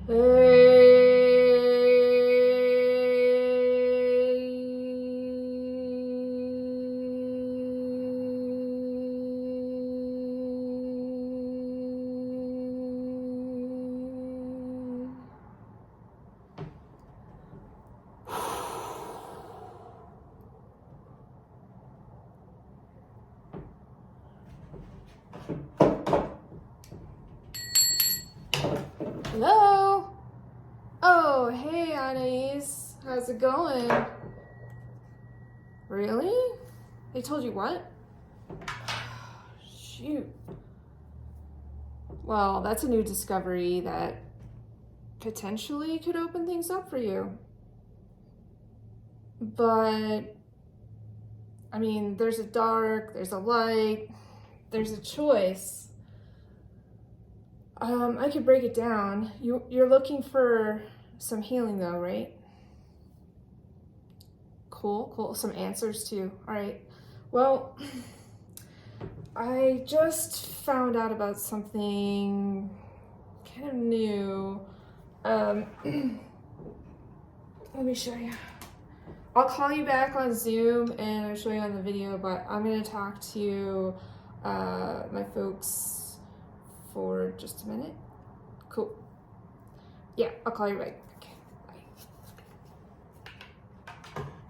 Hello? Oh, hey, Anais. How's it going? Really? They told you what? Shoot. Well, that's a new discovery that potentially could open things up for you. But, I mean, there's a dark, there's a light, there's a choice. I could break it down. You're looking for some healing though, right? Cool. Some answers too. All right. Well, I just found out about something kind of new. Let me show you. I'll call you back on Zoom and I'll show you on the video, but I'm going to talk to my folks for just a minute. Cool. Yeah, I'll call you right back.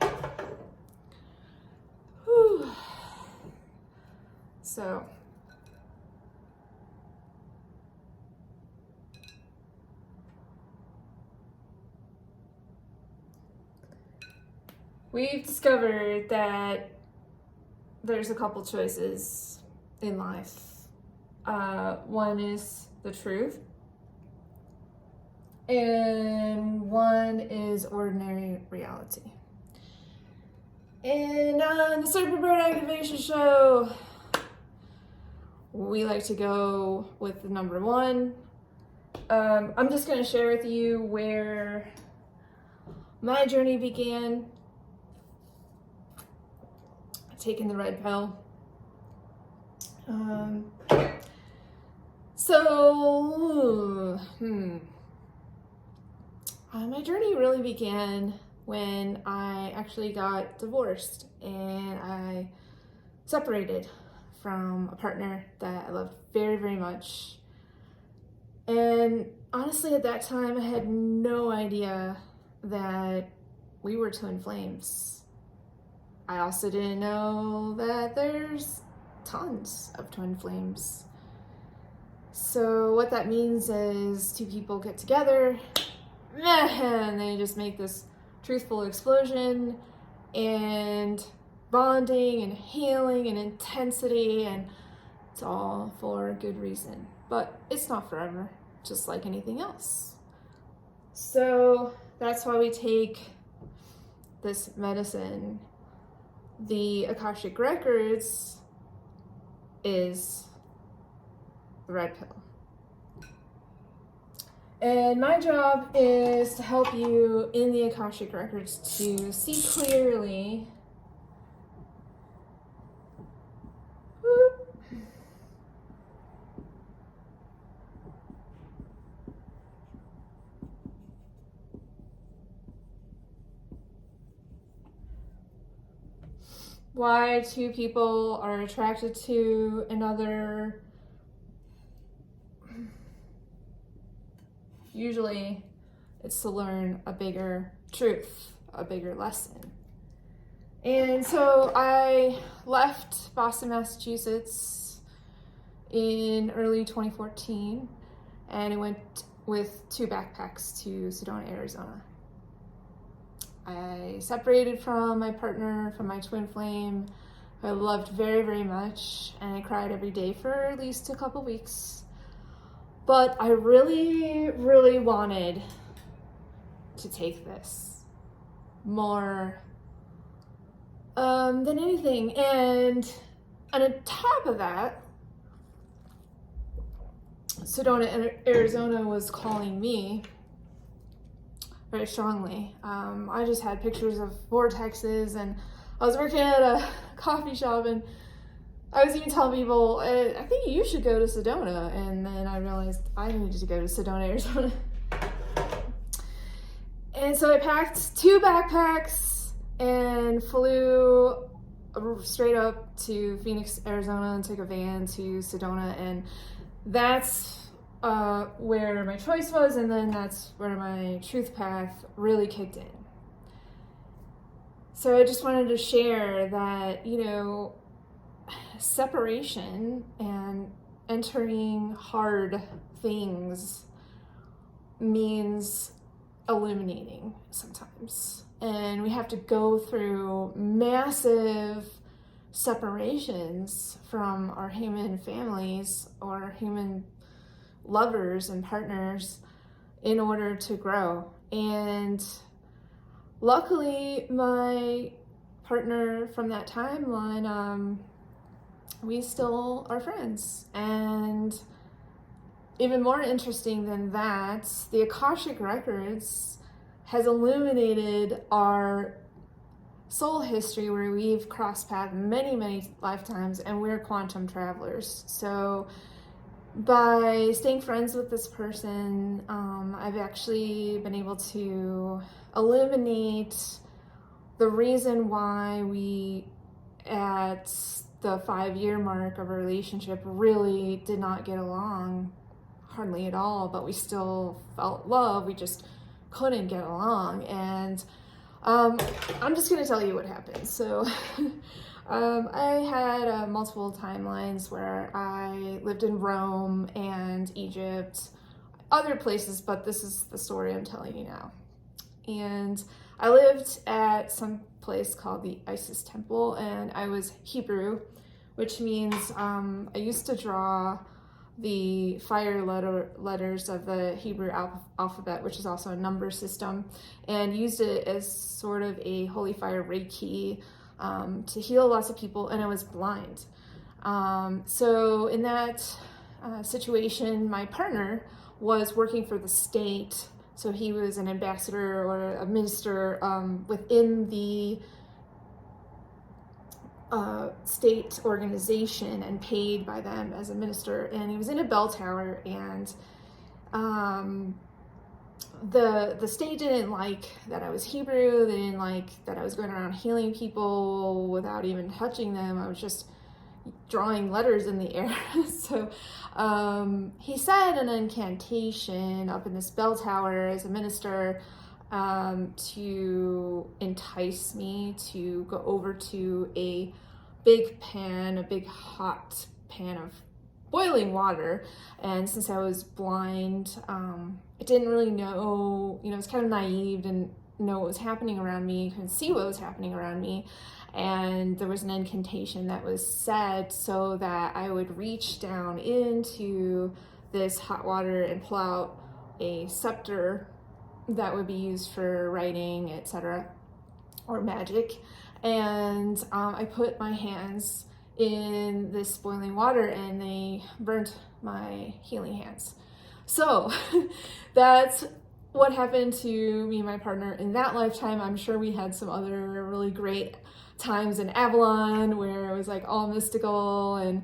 Bye. Whew. So, we've discovered that there's a couple choices in life. One is the truth, and one is ordinary reality. And on the Serpentbird Activation Show, we like to go with the number one. I'm just going to share with you where my journey began, taking the red pill. My journey really began when I actually got divorced and I separated from a partner that I loved very, very much. And honestly, at that time, I had no idea that we were twin flames. I also didn't know that there's tons of twin flames. So what that means is two people get together and they just make this truthful explosion and bonding and healing and intensity, and it's all for a good reason. But it's not forever, just like anything else. So that's why we take this medicine. The Akashic Records is the red pill. And my job is to help you in the Akashic Records to see clearly why two people are attracted to another. Usually it's to learn a bigger truth, a bigger lesson. And so I left Boston, Massachusetts in early 2014, and I went with 2 backpacks to Sedona, Arizona. I separated from my partner, from my twin flame, who I loved very, very much, and I cried every day for at least a couple weeks. But I really, really wanted to take this more than anything. And on top of that, Sedona, Arizona was calling me very strongly. I just had pictures of vortexes, and I was working at a coffee shop, and I was even telling people, I think you should go to Sedona. And then I realized I needed to go to Sedona, Arizona. And so I packed 2 backpacks and flew straight up to Phoenix, Arizona, and took a van to Sedona, and that's where my choice was, and then that's where my truth path really kicked in. So I just wanted to share that, separation and entering hard things means illuminating sometimes. And we have to go through massive separations from our human families or human lovers and partners in order to grow. And luckily, my partner from that timeline, we still are friends. And even more interesting than that, the Akashic Records has illuminated our soul history where we've crossed paths many, many lifetimes, and we're quantum travelers. So by staying friends with this person, I've actually been able to illuminate the reason why we, at the 5-year mark of a relationship, really did not get along hardly at all, but we still felt love. We just couldn't get along. And I'm just gonna tell you what happened. So I had multiple timelines where I lived in Rome and Egypt, other places, but this is the story I'm telling you now. And I lived at some place called the Isis Temple, and I was Hebrew, which means I used to draw the fire letters of the Hebrew alphabet, which is also a number system, and used it as sort of a holy fire Reiki to heal lots of people, and I was blind. So in that situation, my partner was working for the state, so he was an ambassador or a minister within the state organization and paid by them as a minister, and he was in a bell tower, and the state didn't like that I was Hebrew. They didn't like that I was going around healing people without even touching them. I was just drawing letters in the air. So he said an incantation up in this bell tower as a minister to entice me to go over to a big hot pan of boiling water. And since I was blind, I didn't really know, I was kind of naive, didn't know what was happening around me, couldn't see what was happening around me. And there was an incantation that was said so that I would reach down into this hot water and pull out a scepter that would be used for writing, etc., or magic. And I put my hands in this boiling water, and they burnt my healing hands. So that's what happened to me and my partner in that lifetime. I'm sure we had some other really great times in Avalon where it was like all mystical and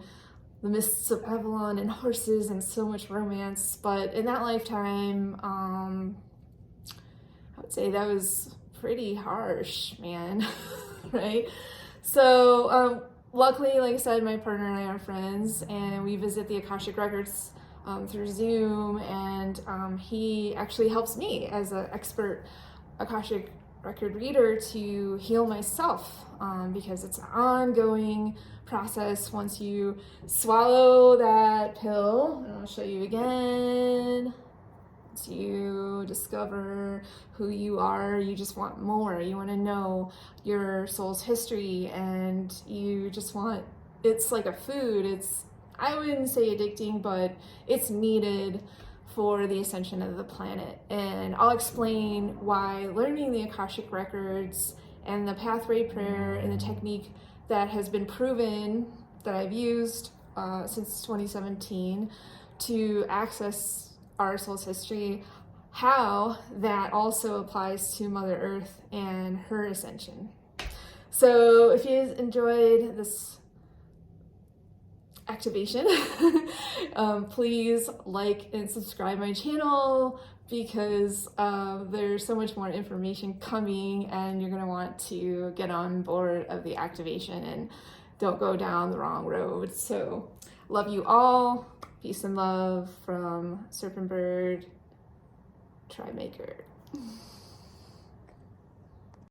the mists of Avalon and horses and so much romance. But in that lifetime, I would say that was pretty harsh, man. Right? So luckily, like I said, my partner and I are friends, and we visit the Akashic Records through Zoom, and he actually helps me as an expert Akashic record reader to heal myself, because it's an ongoing process. Once you swallow that pill, and I'll show you again, once you discover who you are, you just want more. You want to know your soul's history, and you just want, it's like a food. I wouldn't say addicting, but it's needed for the ascension of the planet. And I'll explain why learning the Akashic Records and the pathway prayer and the technique that has been proven, that I've used since 2017 to access our soul's history, how that also applies to Mother Earth and her ascension. So if you enjoyed this activation, please like and subscribe my channel, because there's so much more information coming, and you're going to want to get on board of the activation and don't go down the wrong road. So love you all. Peace and love from Serpentbird Tribe Maker.